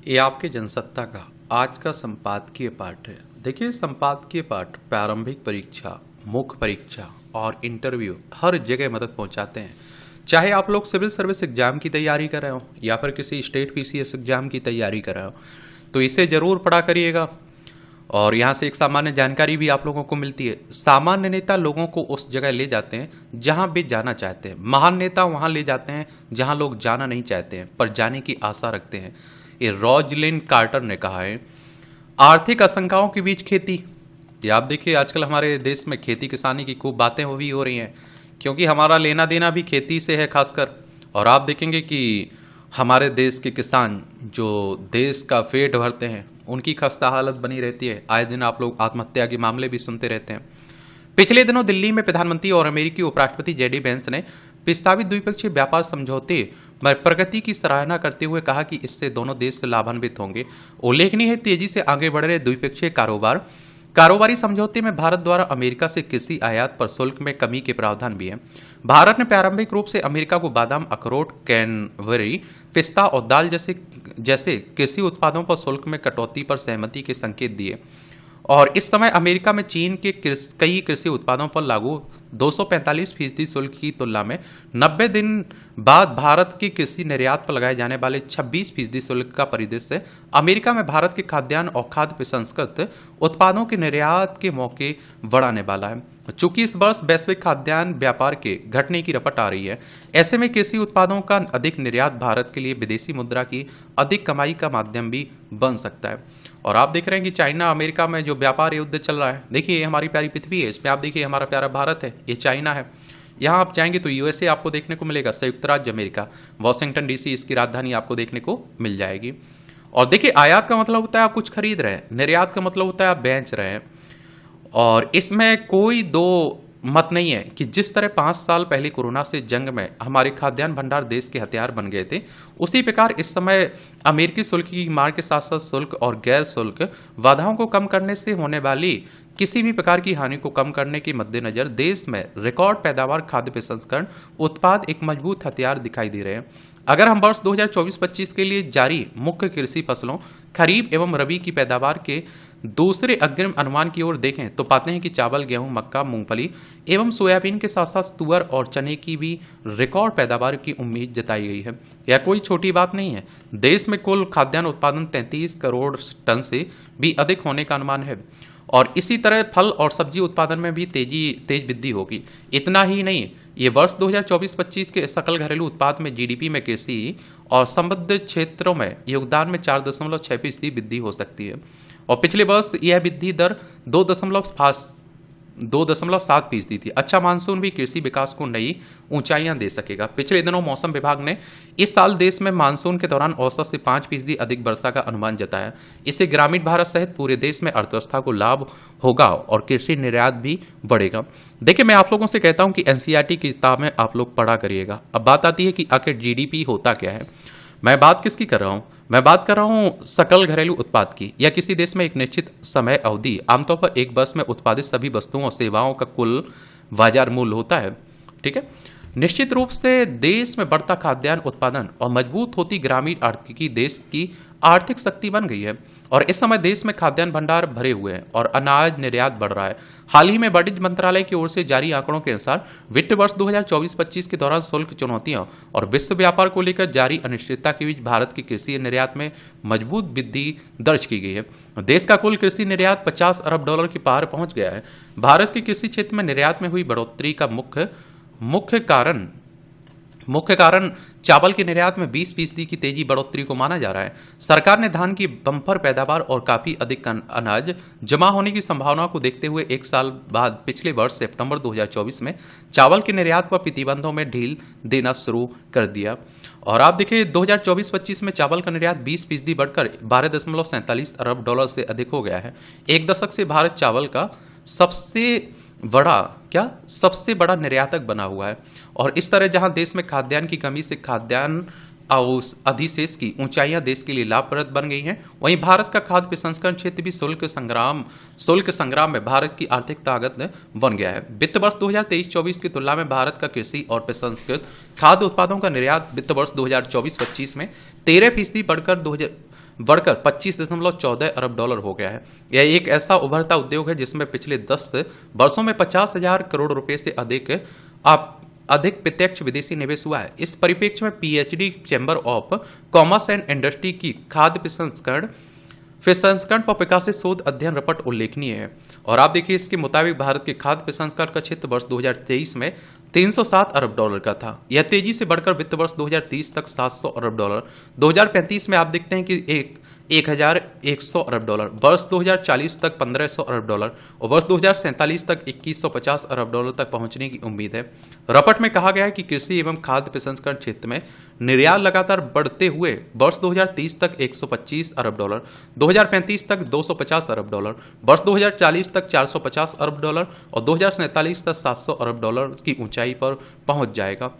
ये आपके जनसत्ता का आज का संपादकीय पाठ है। देखिए, संपादकीय पाठ प्रारंभिक परीक्षा, मुख्य परीक्षा और इंटरव्यू हर जगह मदद पहुंचाते हैं। चाहे आप लोग सिविल सर्विस एग्जाम की तैयारी कर रहे हो या फिर किसी स्टेट पीसीएस एग्जाम की तैयारी कर रहे हो, तो इसे जरूर पढ़ा करिएगा। और यहाँ से एक सामान्य जानकारी भी आप लोगों को मिलती है। सामान्य नेता लोगों को उस जगह ले जाते हैं जहां वे जाना चाहते हैं। महान नेता वहां ले जाते हैं जहां लोग जाना नहीं चाहते हैं पर जाने की आशा रखते हैं। ये रोजलिन कार्टर ने कहा है। आर्थिक आशंकाओं के बीच खेती। ये आप देखिए, आजकल हमारे देश में खेती किसानी की खूब बातें हो रही हैं, क्योंकि हमारा लेना देना भी खेती से है खासकर। और आप देखेंगे कि हमारे देश के किसान जो देश का पेट भरते हैं, उनकी खस्ता हालत बनी रहती है। आए दिन आप लोग आत्महत्या के मामले भी सुनते रहते हैं। पिछले दिनों दिल्ली में प्रधानमंत्री और अमेरिकी उपराष्ट्रपति जेडी वेंस ने प्रस्तावित द्विपक्षीय व्यापार समझौते में प्रगति की सराहना करते हुए कहा कि इससे दोनों देश लाभान्वित होंगे। उल्लेखनीय है, तेजी से आगे बढ़ रहे द्विपक्षीय कारोबारी समझौते में भारत द्वारा अमेरिका से कृषि आयात पर शुल्क में कमी के प्रावधान भी है। भारत ने प्रारंभिक रूप से अमेरिका को बादाम, अखरोट, कैनबरी, पिस्ता और दाल जैसे कृषि उत्पादों पर शुल्क में कटौती पर सहमति के संकेत दिए। और इस समय अमेरिका में चीन के कई कृषि उत्पादों पर लागू 245% शुल्क की तुलना में 90 दिन बाद भारत के कृषि निर्यात पर लगाए जाने वाले 26% शुल्क का परिदृश्य अमेरिका में भारत के खाद्यान्न और खाद्य प्रसंस्कृत उत्पादों के निर्यात के मौके बढ़ाने वाला है। चूंकि इस वर्ष वैश्विक खाद्यान्न व्यापार के घटने की रपट आ रही है, ऐसे में कृषि उत्पादों का अधिक निर्यात भारत के लिए विदेशी मुद्रा की अधिक कमाई का माध्यम भी बन सकता है। और आप देख रहे हैं कि चाइना अमेरिका में जो व्यापार युद्ध चल रहा है, देखिए ये हमारी प्यारी पृथ्वी है, इसमें आप देखिए हमारा प्यारा भारत है, ये चाइना है। यहाँ आप जाएंगे तो यूएसए आपको देखने को मिलेगा, संयुक्त राज्य अमेरिका, वॉशिंगटन डीसी इसकी राजधानी आपको देखने को मिल जाएगी। और देखिए, आयात का मतलब होता है आप कुछ खरीद रहे हैं, निर्यात का मतलब होता है आप बेच रहे हैं। और इसमें कोई दो मत नहीं है कि जिस तरह 5 साल पहले कोरोना से जंग में हमारे खाद्यान्न भंडार देश के हथियार बन गए थे, उसी प्रकार इस समय अमेरिकी शुल्क की मार के साथ साथ शुल्क और गैर शुल्क बाधाओं को कम करने से होने वाली किसी भी प्रकार की हानि को कम करने के मद्देनजर देश में रिकॉर्ड पैदावार खाद्य प्रसंस्करण उत्पाद एक मजबूत हथियार दिखाई दे रहे हैं। अगर हम वर्ष 2024-25 के लिए जारी मुख्य कृषि फसलों खरीफ एवं रबी की पैदावार के दूसरे अग्रिम अनुमान की ओर देखें तो पाते हैं कि चावल, गेहूं, मक्का, मूंगफली एवं सोयाबीन के साथ साथ तुअर और चने की भी रिकॉर्ड पैदावार की उम्मीद जताई गई है। यह कोई छोटी बात नहीं है। देश में कुल खाद्यान्न उत्पादन 33 करोड़ टन से भी अधिक होने का अनुमान है। और इसी तरह फल और सब्जी उत्पादन में भी तेज वृद्धि होगी। इतना ही नहीं, ये वर्ष 2024-25 के सकल घरेलू उत्पाद में जीडीपी में कृषि और संबद्ध क्षेत्रों में योगदान में 4.6% वृद्धि हो सकती है। और पिछले वर्ष यह वृद्धि दर 2.7% थी। अच्छा मानसून भी कृषि विकास को नई ऊंचाइयां दे सकेगा। पिछले दिनों मौसम विभाग ने इस साल देश में मानसून के दौरान औसत से 5% अधिक वर्षा का अनुमान जताया। इससे ग्रामीण भारत सहित पूरे देश में अर्थव्यवस्था को लाभ होगा और कृषि निर्यात भी बढ़ेगा। देखिए, मैं आप लोगों से कहता हूं कि एनसीईआरटी की किताबें आप लोग पढ़ा करिएगा। अब बात आती है कि आखिर जीडीपी होता क्या है। मैं बात किसकी कर रहा हूं? मैं बात कर रहा हूं सकल घरेलू उत्पाद की, या किसी देश में एक निश्चित समय अवधि आमतौर पर एक वर्ष में उत्पादित सभी वस्तुओं और सेवाओं का कुल बाजार मूल्य होता है। ठीक है। निश्चित रूप से देश में बढ़ता खाद्यान्न उत्पादन और मजबूत होती ग्रामीण आर्थिकी देश की आर्थिक शक्ति बन गई है। और इस समय देश में खाद्यान्न भंडार भरे हुए हैं और अनाज निर्यात बढ़ रहा है। हाल ही में वाणिज्य मंत्रालय की ओर से जारी आंकड़ों के अनुसार वित्त वर्ष 2024-25 के दौरान शुल्क चुनौतियों और विश्व व्यापार को लेकर जारी अनिश्चितता के बीच भारत की कृषि निर्यात में मजबूत वृद्धि दर्ज की गई है। देश का कुल कृषि निर्यात 50 अरब डॉलर के पार पहुंच गया है। भारत के कृषि क्षेत्र में निर्यात में हुई बढ़ोतरी का मुख्य कारण चावल के निर्यात में 20% की तेजी बढ़ोतरी को माना जा रहा है। सरकार ने धान की बम्पर पैदावार और काफी अधिक अनाज जमा होने की संभावना को देखते हुए एक साल बाद पिछले वर्ष सितंबर 2024 में चावल के निर्यात पर प्रतिबंधों में ढील देना शुरू कर दिया। और आप देखिए, 2024-25 में चावल का निर्यात 20% बढ़कर 12.47 अरब डॉलर से अधिक हो गया है। एक दशक से भारत चावल का सबसे बड़ा निर्यातक बना हुआ है। और इस तरह जहां देश में खाद्यान्न की कमी से खाद्यान्न अधिशेष की ऊंचाइयां देश के लिए लाभप्रद बन गई हैं। वहीं भारत का खाद्य प्रसंस्करण क्षेत्र भी शुल्क संग्राम में भारत की आर्थिक ताकत बन गया है। वित्त वर्ष 2023-24 की तुलना में भारत का कृषि और प्रसंस्कृत खाद्य उत्पादों का निर्यात वित्त वर्ष 2024-25 में 13% बढ़कर 25.14 अरब डॉलर हो गया है। यह एक ऐसा उभरता उद्योग है जिसमें पिछले 10 वर्षों में 50,000 करोड़ रुपए से अधिक प्रत्यक्ष विदेशी निवेश हुआ है। इस परिप्रेक्ष्य में PhD chamber of commerce and industry की खाद्य प्रसंस्करण पर प्रकाशित शोध अध्ययन रिपोर्ट उल्लेखनीय है। और आप देखिए, इसके मुताबिक भारत के खाद्य प्रसंस्करण का क्षेत्र वर्ष 2023 में 307 अरब डॉलर का था। यह तेजी से बढ़कर वित्त वर्ष 2030 तक 700 अरब डॉलर, 2035 में आप देखते हैं कि 1100 अरब डॉलर, वर्ष 2040 तक 1500 अरब डॉलर और वर्ष 2047 तक 2150 अरब डॉलर तक पहुंचने की उम्मीद है। रिपोर्ट में कहा गया है कि कृषि एवं खाद्य प्रसंस्करण क्षेत्र में निर्यात लगातार बढ़ते हुए वर्ष 2030 तक 125 अरब डॉलर, 2035 तक 250 अरब डॉलर, वर्ष 2040 तक 450 अरब डॉलर और 2047 तक 700 अरब डॉलर की ऊंचाई पर पहुंच जाएगा।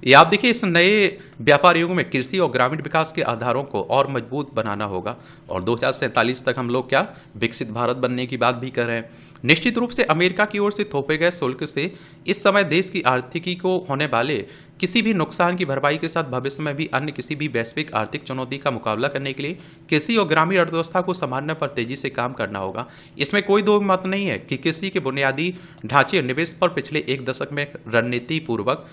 ये आप देखिए, इस नए व्यापार युग में कृषि और ग्रामीण विकास के आधारों को और मजबूत बनाना होगा और 2047 तक हम लोग क्या विकसित भारत बनने की बात भी कर रहे हैं। निश्चित रूप से अमेरिका की ओर से थोपे गए शुल्क से इस समय देश की आर्थिकी को होने वाले किसी भी नुकसान की भरपाई के साथ भविष्य में भी अन्य किसी भी वैश्विक आर्थिक चुनौती का मुकाबला करने के लिए कृषि और ग्रामीण अर्थव्यवस्था को संभालने पर तेजी से काम करना होगा। इसमें कोई दो मत नहीं है कि कृषि के बुनियादी ढांचे निवेश पर पिछले एक दशक में रणनीति पूर्वक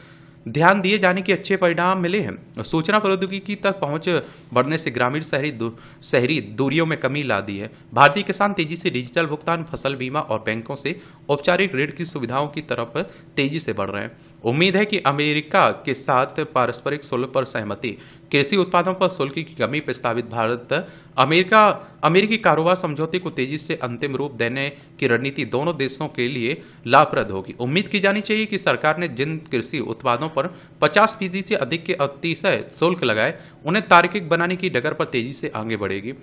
ध्यान दिए जाने के अच्छे परिणाम मिले हैं। सूचना प्रौद्योगिकी तक पहुंच बढ़ने से ग्रामीण शहरी दूरियों में कमी ला दी है। भारतीय किसान तेजी से डिजिटल भुगतान, फसल बीमा और बैंकों से औपचारिक ऋण की सुविधाओं की तरफ तेजी से बढ़ रहे हैं। उम्मीद है कि अमेरिका के साथ पारस्परिक शुल्क पर सहमति, कृषि उत्पादों पर शुल्क की कमी प्रस्तावित भारत अमेरिकी कारोबार समझौते को तेजी से अंतिम रूप देने की रणनीति दोनों देशों के लिए लाभप्रद होगी। उम्मीद की जानी चाहिए कि सरकार ने जिन कृषि उत्पादों पर 50% से अधिक के अतिशय शुल्क लगाए, उन्हें तार्किक बनाने की डगर पर तेजी से आगे बढ़ेगी।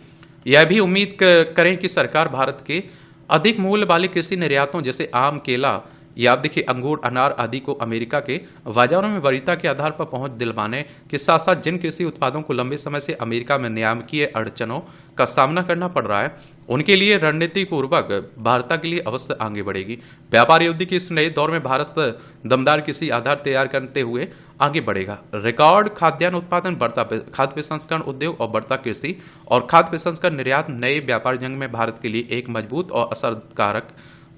यह भी उम्मीद करें कि सरकार भारत के अधिक मूल्य वाले कृषि निर्यातों जैसे आम, केला या आप देखिए अंगूर, अनार आदि को अमेरिका के बाजारों में वरीयता के आधार पर पहुंच दिलवाने के साथ साथ जिन कृषि उत्पादों को लंबे समय से अमेरिका में नियामकीय अड़चनों का सामना करना पड़ रहा है, उनके लिए रणनीति पूर्वक भारत के लिए अवश्य आगे बढ़ेगी। व्यापार युद्ध के इस नए दौर में भारत दमदार कृषि आधार तैयार करते हुए आगे बढ़ेगा। रिकॉर्ड खाद्यान्न उत्पादन, बढ़ता खाद्य प्रसंस्करण उद्योग और बढ़ता कृषि और खाद्य प्रसंस्करण निर्यात नए व्यापार जंग में भारत के लिए एक मजबूत और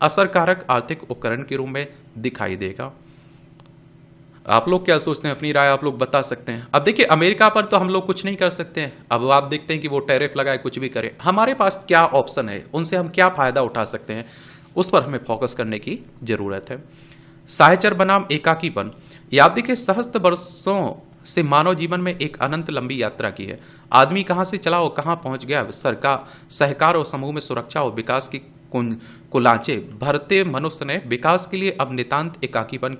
असरकारक आर्थिक उपकरण के रूप में दिखाई देगा। आप लोग क्या सोचते हैं? अपनी राय आप लोग बता सकते हैं। अब देखिए, अमेरिका पर तो हम लोग कुछ नहीं कर सकते हैं। अब आप देखते हैं कि वो टैरिफ लगाए, कुछ भी करे। हमारे पास क्या ऑप्शन है, उनसे हम क्या फायदा उठा सकते हैं, उस पर हमें फोकस करने की जरूरत है। साहचर बनाम एकाकीपन, ये आप देखिए सहस्त्र वर्षों से मानव जीवन में एक अनंत लंबी यात्रा की है। आदमी कहां से चला और कहां पहुंच गया, सहकार और समूह में सुरक्षा और विकास की कुलांचे भरते मनुष्य ने विकास के लिए अब नितांत एकाकीपन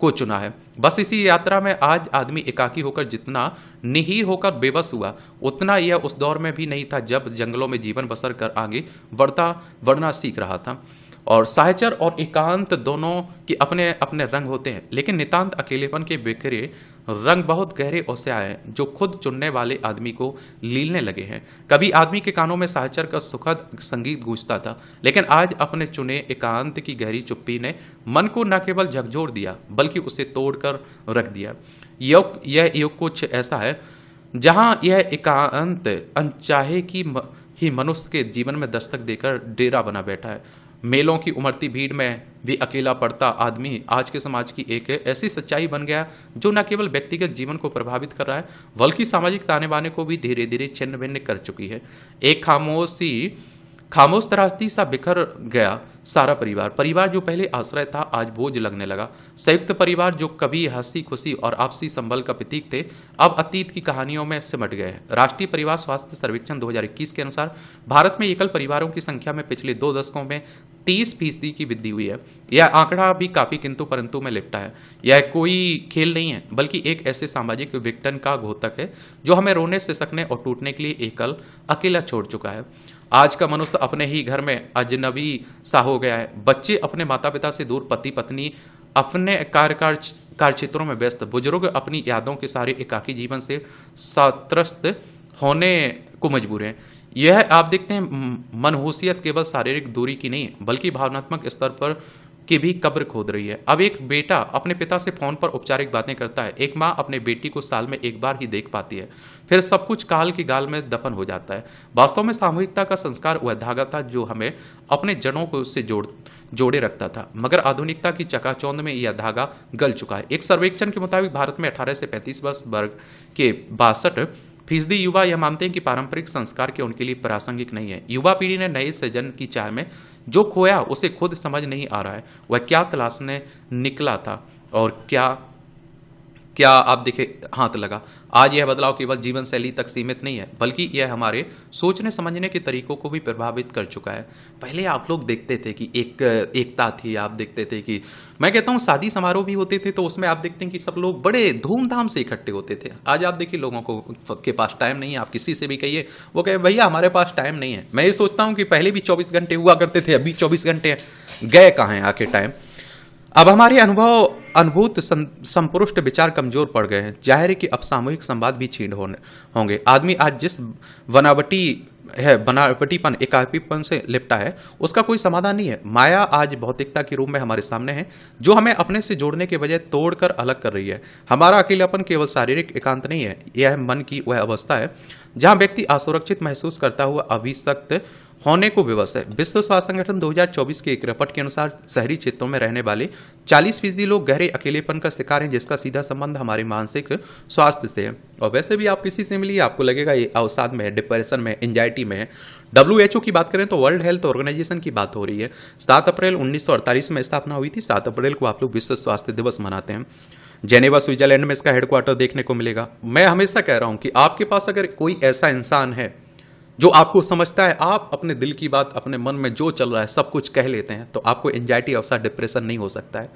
को चुना है। बस इसी यात्रा में आज आदमी एकाकी होकर जितना निहीर होकर बेबस हुआ, उतना यह उस दौर में भी नहीं था जब जंगलों में जीवन बसर कर आगे बढ़ना सीख रहा था। और साहचर और एकांत दोनों के अपने अपने रंग होते हैं, लेकिन नितांत अकेलेपन के बिखरे रंग बहुत गहरे और स्याह हैं जो खुद चुनने वाले आदमी को लीलने लगे हैं। कभी आदमी के कानों में साहचर का सुखद संगीत गूंजता था, लेकिन आज अपने चुने एकांत की गहरी चुप्पी ने मन को न केवल झकझोर दिया बल्कि उसे तोड़कर रख दिया। यह युग कुछ ऐसा है जहां यह एकांत अनचाहे ही मनुष्य के जीवन में दस्तक देकर डेरा बना बैठा है। मेलों की उमड़ती भीड़ में भी अकेला पड़ता आदमी आज के समाज की एक ऐसी सच्चाई बन गया जो न केवल व्यक्तिगत जीवन को प्रभावित कर रहा है बल्कि सामाजिक ताने बाने को भी धीरे धीरे छिन्न भिन्न कर चुकी है। एक खामोश त्रासदी सा बिखर गया सारा परिवार जो पहले आश्रय था आज बोझ लगने लगा। संयुक्त परिवार जो कभी हंसी खुशी और आपसी संबल का प्रतीक थे अब अतीत की कहानियों में सिमट गए। राष्ट्रीय परिवार स्वास्थ्य सर्वेक्षण 2021 के अनुसार भारत में एकल परिवारों की संख्या में पिछले 2 दशकों में 30% की वृद्धि हुई है। यह आंकड़ा भी काफी किंतु परंतु में लिपटा है। यह कोई खेल नहीं है बल्कि एक ऐसे सामाजिक विघटन का घोतक है जो हमें रोने, सिसकने और टूटने के लिए अकेला छोड़ चुका है। आज का मनुष्य अपने ही घर में अजनबी सा हो गया है। बच्चे अपने माता पिता से दूर, पति पत्नी अपने कार्य क्षेत्रों में व्यस्त, बुजुर्ग अपनी यादों के सारे एकाकी जीवन से संत्रस्त होने को मजबूर हैं। यह आप देखते हैं मनहूसियत केवल शारीरिक दूरी की नहीं बल्कि भावनात्मक स्तर पर की भी कब्र खोद रही है। अब एक बेटा अपने पिता से फोन पर औपचारिक बातें करता है, एक माँ अपने बेटी को साल में एक बार ही देख पाती है, फिर सब कुछ काल की गाल में दफन हो जाता है। वास्तव में सामूहिकता का संस्कार वह धागा था जो हमें अपने जनों को उससे जोड़े रखता था, मगर आधुनिकता की चकाचौंध में यह धागा गल चुका है। एक सर्वेक्षण के मुताबिक भारत में 18 से 35 वर्ष वर्ग के 62% युवा यह मानते हैं कि पारंपरिक संस्कार के उनके लिए प्रासंगिक नहीं है। युवा पीढ़ी ने नए सृजन की चाह में जो खोया उसे खुद समझ नहीं आ रहा है वह क्या तलाशने निकला था और क्या आप देखिए हाथ लगा। आज यह बदलाव केवल जीवन शैली तक सीमित नहीं है बल्कि यह हमारे सोचने समझने के तरीकों को भी प्रभावित कर चुका है। पहले आप लोग देखते थे कि एकता थी, आप देखते थे कि मैं कहता हूँ शादी समारोह भी होते थे तो उसमें आप देखते हैं कि सब लोग बड़े धूमधाम से इकट्ठे होते थे। आज आप देखिए लोगों के पास टाइम नहीं है, आप किसी से भी कहिए वो कहे भैया हमारे पास टाइम नहीं है। मैं ये सोचता हूँ कि पहले भी 24 घंटे हुआ करते थे, अभी 24 घंटे गए कहाँ हैं आके टाइम। अब हमारे अनुभूत संपुष्ट विचार कमजोर पड़ गए हैं। जाहिर है कि अब सामूहिक संवाद भी छीन होंगे। आदमी आज जिस बनावटीपन एकाकीपन से लिपटा है उसका कोई समाधान नहीं है। माया आज भौतिकता के रूप में हमारे सामने है जो हमें अपने से जोड़ने के बजाय तोड़कर अलग कर रही है। हमारा अकेलापन केवल शारीरिक एकांत नहीं है, यह मन की वह अवस्था है जहां व्यक्ति असुरक्षित महसूस करता हुआ अभिशक्त होने को विवश है। विश्व स्वास्थ्य संगठन 2024 के एक रिपोर्ट के अनुसार शहरी क्षेत्रों में रहने वाले 40% लोग गहरे अकेलेपन का शिकार हैं, जिसका सीधा संबंध हमारे मानसिक स्वास्थ्य से है। और वैसे भी आप किसी से मिलिए आपको लगेगा ये अवसाद में है, डिप्रेशन में, एंजाइटी में है। WHO की बात करें तो वर्ल्ड हेल्थ ऑर्गेनाइजेशन की बात हो रही है। 7 अप्रैल 1948 में स्थापना हुई थी। 7 अप्रैल को आप लोग विश्व स्वास्थ्य दिवस मनाते हैं। जेनेवा स्विट्जरलैंड में इसका हेडक्वार्टर देखने को मिलेगा। मैं हमेशा कह रहा हूं कि आपके पास अगर कोई ऐसा इंसान है जो आपको समझता है, आप अपने दिल की बात, अपने मन में जो चल रहा है सब कुछ कह लेते हैं, तो आपको एंजाइटी, अवसाद, डिप्रेशन नहीं हो सकता है।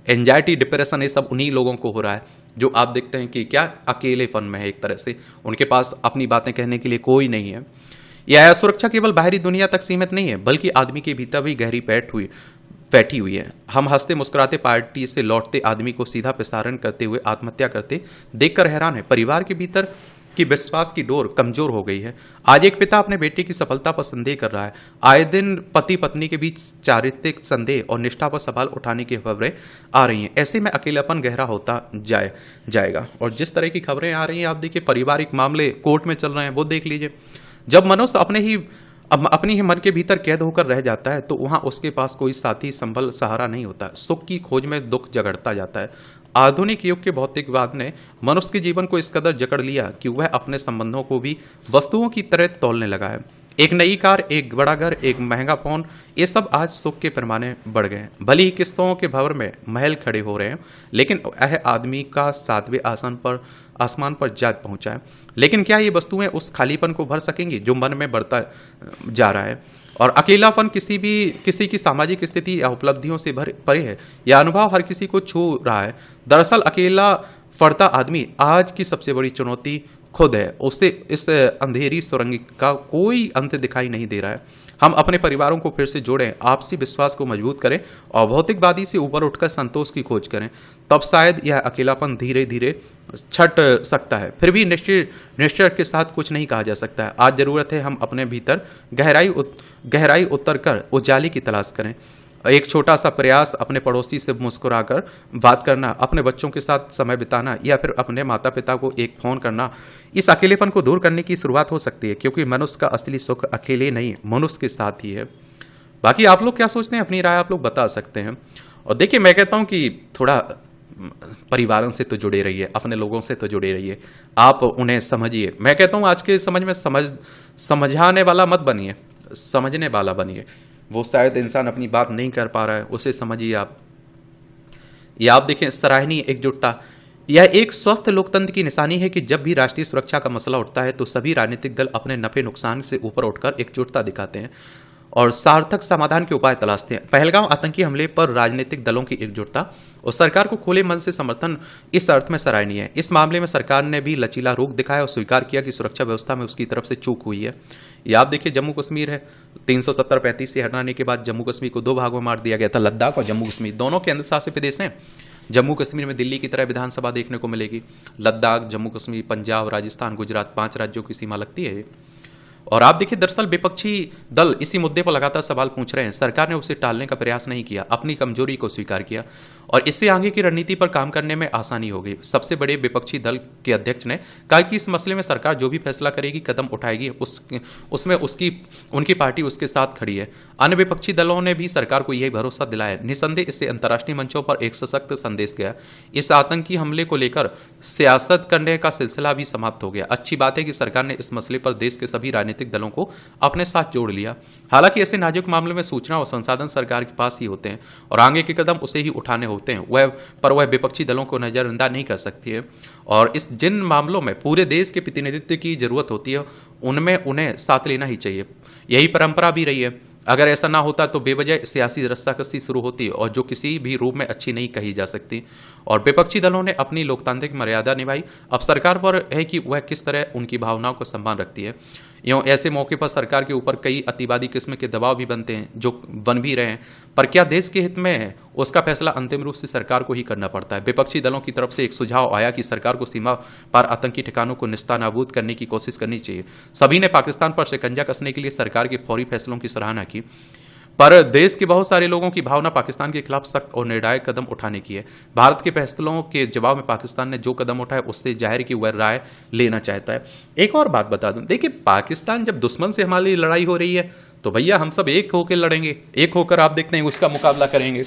एंजाइटी, डिप्रेशन ये सब उन्हीं लोगों को हो रहा है जो आप देखते हैं कि क्या अकेलेपन में है, एक तरह से उनके पास अपनी बातें कहने के लिए कोई नहीं है। यह असुरक्षा केवल बाहरी दुनिया तक सीमित नहीं है बल्कि आदमी के भीतर भी गहरी बैठी हुई है। हम हंसते मुस्कुराते पार्टी से लौटते आदमी को सीधा प्रसारण करते हुए आत्महत्या करते देखकर हैरान है। परिवार के भीतर कि विश्वास की डोर कमजोर हो गई है। आज एक पिता अपने बेटे की सफलता पर संदेह कर रहा है। आए दिन पति पत्नी के बीच चारित्रिक संदेह और निष्ठा पर सवाल उठाने की खबरें आ रही हैं। ऐसे में अकेलापन गहरा होता जाएगा। और जिस तरह की खबरें आ रही हैं, आप देखिए पारिवारिक मामले कोर्ट में चल रहे हैं, वो देख लीजिए। जब मनुष्य अपनी ही मन के भीतर कैद होकर रह जाता है तो वहां उसके पास कोई साथी, संबल, सहारा नहीं होता। सुख की खोज में दुख जगड़ता जाता है। आधुनिक युग के भौतिकवाद ने मनुष्य के जीवन को इस कदर जकड़ लिया कि वह अपने संबंधों को भी वस्तुओं की तरह तौलने लगा है। एक नई कार, एक बड़ा घर, एक महंगा फोन, ये सब आज सुख के पैमाने बढ़ गए हैं। भले ही किस्तों के भंवर में महल खड़े हो रहे हैं, लेकिन वह आदमी का 7वें आसमान पर जा पहुंचा है। लेकिन क्या ये वस्तुएं उस खालीपन को भर सकेंगी जो मन में बढ़ता जा रहा है? और अकेलापन किसी की सामाजिक स्थिति या उपलब्धियों से परे है। यह अनुभव हर किसी को छू रहा है। दरअसल अकेला फरता आदमी आज की सबसे बड़ी चुनौती खुद है। उससे इस अंधेरी सुरंग का कोई अंत दिखाई नहीं दे रहा है। हम अपने परिवारों को फिर से जोड़ें, आपसी विश्वास को मजबूत करें और भौतिकवादी से ऊपर उठकर संतोष की खोज करें। तब शायद यह अकेलापन धीरे धीरे छट सकता है। फिर भी निश्चय के साथ कुछ नहीं कहा जा सकता है। आज जरूरत है हम अपने भीतर गहराई उतर कर उजाले की तलाश करें। एक छोटा सा प्रयास, अपने पड़ोसी से मुस्कुराकर बात करना, अपने बच्चों के साथ समय बिताना या फिर अपने माता पिता को एक फोन करना, इस अकेलेपन को दूर करने की शुरुआत हो सकती है। क्योंकि मनुष्य का असली सुख अकेले नहीं, मनुष्य के साथ ही है। बाकी आप लोग क्या सोचते हैं, अपनी राय आप लोग बता सकते हैं। और देखिए, मैं कहता हूं कि थोड़ा परिवारों से तो जुड़े रहिए, अपने लोगों से तो जुड़े रहिए, आप उन्हें समझिए। मैं कहता हूं आज के समझ में समझाने वाला मत बनिए, समझने वाला बनिए। वो शायद इंसान अपनी बात नहीं कर पा रहा है, उसे समझिए आप। या आप देखें, सराहनीय एकजुटता, यह एक स्वस्थ लोकतंत्र की निशानी है कि जब भी राष्ट्रीय सुरक्षा का मसला उठता है तो सभी राजनीतिक दल अपने नफे नुकसान से ऊपर उठकर एकजुटता दिखाते हैं। और सार्थक समाधान के उपाय तलाशते हैं। पहलगाम आतंकी हमले पर राजनीतिक दलों की एकजुटता और सरकार को खुले मन से समर्थन इस अर्थ में सराहनीय है। इस मामले में सरकार ने भी लचीला रुख दिखाया और स्वीकार किया कि सुरक्षा व्यवस्था में उसकी तरफ से चूक हुई है। ये आप देखिए, जम्मू कश्मीर है, 370-35 से हटाने के बाद जम्मू कश्मीर को 2 भागों में बांट दिया गया था। लद्दाख और जम्मू कश्मीर दोनों केंद्र शासित प्रदेश हैं। जम्मू कश्मीर में दिल्ली की तरह विधानसभा देखने को मिलेगी। लद्दाख, जम्मू कश्मीर, पंजाब, राजस्थान, गुजरात 5 राज्यों की सीमा लगती है। और आप देखिए, दरअसल विपक्षी दल इसी मुद्दे पर लगातार सवाल पूछ रहे हैं। सरकार ने उसे टालने का प्रयास नहीं किया, अपनी कमजोरी को स्वीकार किया और इससे आगे की रणनीति पर काम करने में आसानी होगी। सबसे बड़े विपक्षी दल के अध्यक्ष ने कहा कि इस मसले में सरकार जो भी फैसला करेगी, कदम उठाएगी, उसमें उनकी पार्टी उसके साथ खड़ी है। अन्य विपक्षी दलों ने भी सरकार को यही भरोसा दिलाया। निसंदेह इससे अंतर्राष्ट्रीय मंचों पर एक सशक्त संदेश गया। इस आतंकी हमले को लेकर सियासत करने का सिलसिला भी समाप्त हो गया। अच्छी बात है कि सरकार ने इस मसले पर देश के सभी राजनीतिक दलों को अपने साथ जोड़ लिया। हालांकि ऐसे नाजुक मामले में सूचना और संसाधन सरकार के पास ही होते हैं और आगे के कदम उसे ही उठाने होते हैं। वह विपक्षी दलों को नजरअंदाज नहीं कर सकती है और जिन मामलों में पूरे देश के प्रतिनिधित्व की जरूरत होती है, उनमें उन्हें साथ लेना ही चाहिए। यही परंपरा भी रही है। अगर ऐसा ना होता तो बेवजह सियासी रस्साकसी शुरू होती और जो किसी भी रूप में अच्छी नहीं कही जा सकती। और विपक्षी दलों ने अपनी लोकतांत्रिक मर्यादा निभाई। अब सरकार पर है कि वह किस तरह उनकी भावनाओं का सम्मान रखती है। यूँ ऐसे मौके पर सरकार के ऊपर कई अतिवादी किस्म के दबाव भी बनते हैं, जो बन भी रहे हैं, पर क्या देश के हित में है, उसका फैसला अंतिम रूप से सरकार को ही करना पड़ता है। विपक्षी दलों की तरफ से एक सुझाव आया कि सरकार को सीमा पार आतंकी ठिकानों को निस्तानाबूद करने की कोशिश करनी चाहिए। सभी ने पाकिस्तान पर शिकंजा कसने के लिए सरकार के फौरी फैसलों की सराहना की, पर देश के बहुत सारे लोगों की भावना पाकिस्तान के खिलाफ सख्त और निर्णायक कदम उठाने की है। भारत के फैसलों के जवाब में पाकिस्तान ने जो कदम उठाए, उससे जाहिर की वह राय लेना चाहता है। एक और बात बता दूं, देखिए, पाकिस्तान जब दुश्मन से हमारी लड़ाई हो रही है तो भैया हम सब एक होकर लड़ेंगे, एक होकर आप देखते हैं उसका मुकाबला करेंगे।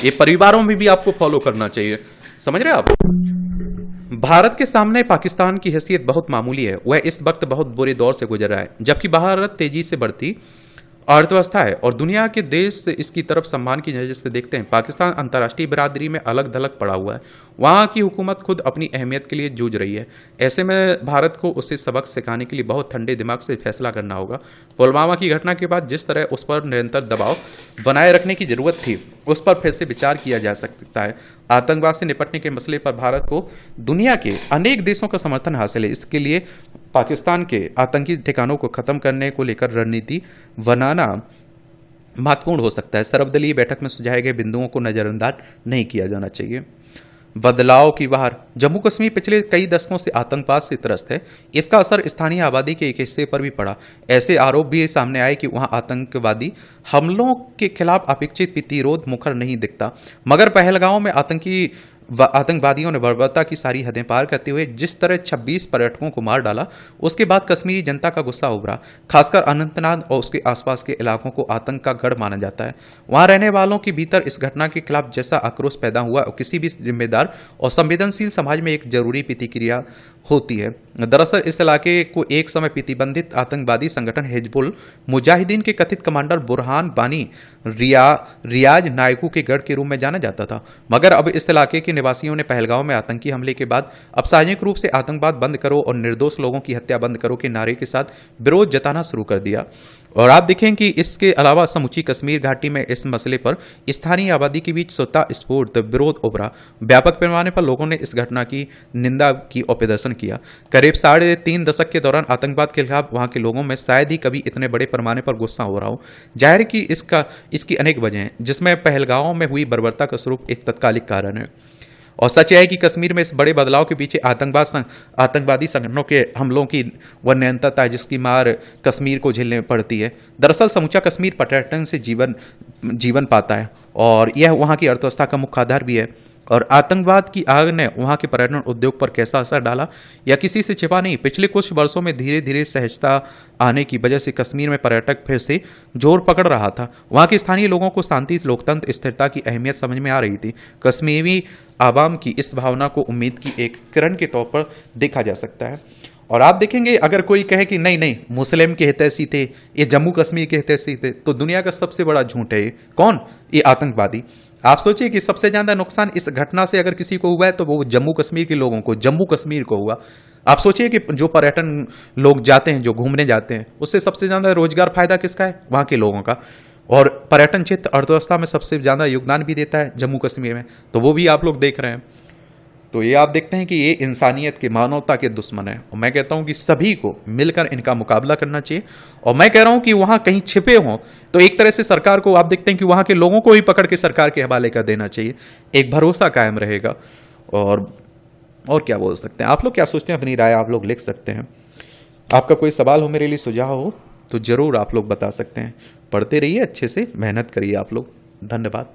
ये परिवारों में भी आपको फॉलो करना चाहिए, समझ रहे हैं आप। भारत के सामने पाकिस्तान की हैसियत बहुत मामूली है। वह इस वक्त बहुत बुरे दौर से गुजर रहा है, जबकि भारत तेजी से बढ़ती अर्थव्यवस्था है और दुनिया के देश इसकी तरफ सम्मान की नजर से देखते हैं। पाकिस्तान अंतर्राष्ट्रीय बिरादरी में अलग थलग पड़ा हुआ है। वहाँ की हुकूमत खुद अपनी अहमियत के लिए जूझ रही है। ऐसे में भारत को उसे सबक सिखाने के लिए बहुत ठंडे दिमाग से फैसला करना होगा। पुलवामा की घटना के बाद जिस तरह उस पर निरंतर दबाव बनाए रखने की जरूरत थी, उस पर फिर से विचार किया जा सकता है। आतंकवाद से निपटने के मसले पर भारत को दुनिया के अनेक देशों का समर्थन हासिल है। इसके लिए पाकिस्तान के आतंकी ठिकानों को खत्म करने को लेकर रणनीति बनाना महत्वपूर्ण हो सकता है। सर्वदलीय बैठक में सुझाए गए बिंदुओं को नजरअंदाज नहीं किया जाना चाहिए। बदलाव की बहार। जम्मू कश्मीर पिछले कई दशकों से आतंकवाद से त्रस्त है। इसका असर स्थानीय आबादी के एक हिस्से पर भी पड़ा। ऐसे आरोप भी सामने आए कि वहां आतंकवादी हमलों के खिलाफ अपेक्षित प्रतिरोध मुखर नहीं दिखता। मगर पहलगांव में आतंकवादियों ने बर्बरता की सारी हदें पार करते हुए जिस तरह 26 पर्यटकों को मार डाला, उसके बाद कश्मीरी जनता का गुस्सा उभरा। खासकर अनंतनाग और उसके आसपास के इलाकों को आतंक का गढ़ माना जाता है। वहां रहने वालों के भीतर इस घटना के खिलाफ जैसा आक्रोश पैदा हुआ और किसी भी जिम्मेदार और संवेदनशील समाज में एक जरूरी प्रतिक्रिया होती है। दरअसल इस इलाके को एक समय प्रतिबंधित आतंकवादी संगठन हिजबुल मुजाहिदीन के कथित कमांडर बुरहान बानी रियाज नायकू के गढ़ के रूप में जाना जाता था। मगर अब इस इलाके के निवासियों ने पहलगांव में आतंकी हमले के बाद अब सार्वजनिक रूप से आतंकवाद बंद करो और निर्दोष लोगों की हत्या बंद करो के नारे के साथ विरोध जताना शुरू कर दिया। और आप देखें कि इसके अलावा समूची कश्मीर घाटी में इस मसले पर स्थानीय आबादी के बीच स्वतः स्फूर्त विरोध उभरा। व्यापक पैमाने पर लोगों ने इस घटना की निंदा की और प्रदर्शन किया। करीब 3.5 दशक के दौरान आतंकवाद के खिलाफ वहां के लोगों में शायद ही कभी इतने बड़े पैमाने पर गुस्सा हो रहा हो। जाहिर कि इसकी अनेक वजह हैं, जिसमें पहलगांव में हुई बर्बरता का स्वरूप एक तत्कालिक कारण है। और सच है कि कश्मीर में इस बड़े बदलाव के पीछे आतंकवादी संगठनों के हमलों की वह निरंतरता है, जिसकी मार कश्मीर को झेलने पड़ती है। दरअसल समूचा कश्मीर पर्यटन से जीवन पाता है और यह वहाँ की अर्थव्यवस्था का मुख्य आधार भी है। और आतंकवाद की आग ने वहाँ के पर्यटन उद्योग पर कैसा असर डाला, यह किसी से छिपा नहीं। पिछले कुछ वर्षों में धीरे धीरे सहजता आने की वजह से कश्मीर में पर्यटक फिर से जोर पकड़ रहा था। वहाँ के स्थानीय लोगों को शांति, लोकतंत्र, स्थिरता की अहमियत समझ में आ रही थी। कश्मीरी आवाम की इस भावना को उम्मीद की एक किरण के तौर पर देखा जा सकता है। और आप देखेंगे, अगर कोई कहे कि नहीं मुस्लिम के हितैषी थे, ये जम्मू कश्मीर के हितैषी थे, तो दुनिया का सबसे बड़ा झूठ है। ये कौन? ये आतंकवादी। आप सोचिए कि सबसे ज्यादा नुकसान इस घटना से अगर किसी को हुआ है तो वो जम्मू कश्मीर के लोगों को, जम्मू कश्मीर को हुआ। आप सोचिए कि जो पर्यटन लोग जाते हैं, जो घूमने जाते हैं, उससे सबसे ज़्यादा रोजगार फायदा किसका है? वहाँ के लोगों का। और पर्यटन क्षेत्र अर्थव्यवस्था में सबसे ज़्यादा योगदान भी देता है जम्मू कश्मीर में, तो वो भी आप लोग देख रहे हैं। तो ये आप देखते हैं कि ये इंसानियत के, मानवता के दुश्मन है, और मैं कहता हूं कि सभी को मिलकर इनका मुकाबला करना चाहिए। और मैं कह रहा हूं कि वहां कहीं छिपे हों तो एक तरह से सरकार को, आप देखते हैं कि वहां के लोगों को ही पकड़ के सरकार के हवाले कर देना चाहिए, एक भरोसा कायम रहेगा। और क्या बोल सकते हैं, आप लोग क्या सोचते हैं? अपनी राय आप लोग लिख सकते हैं। आपका कोई सवाल हो, मेरे लिए सुझाव हो, तो जरूर आप लोग बता सकते हैं। पढ़ते रहिए, अच्छे से मेहनत करिए आप लोग। धन्यवाद।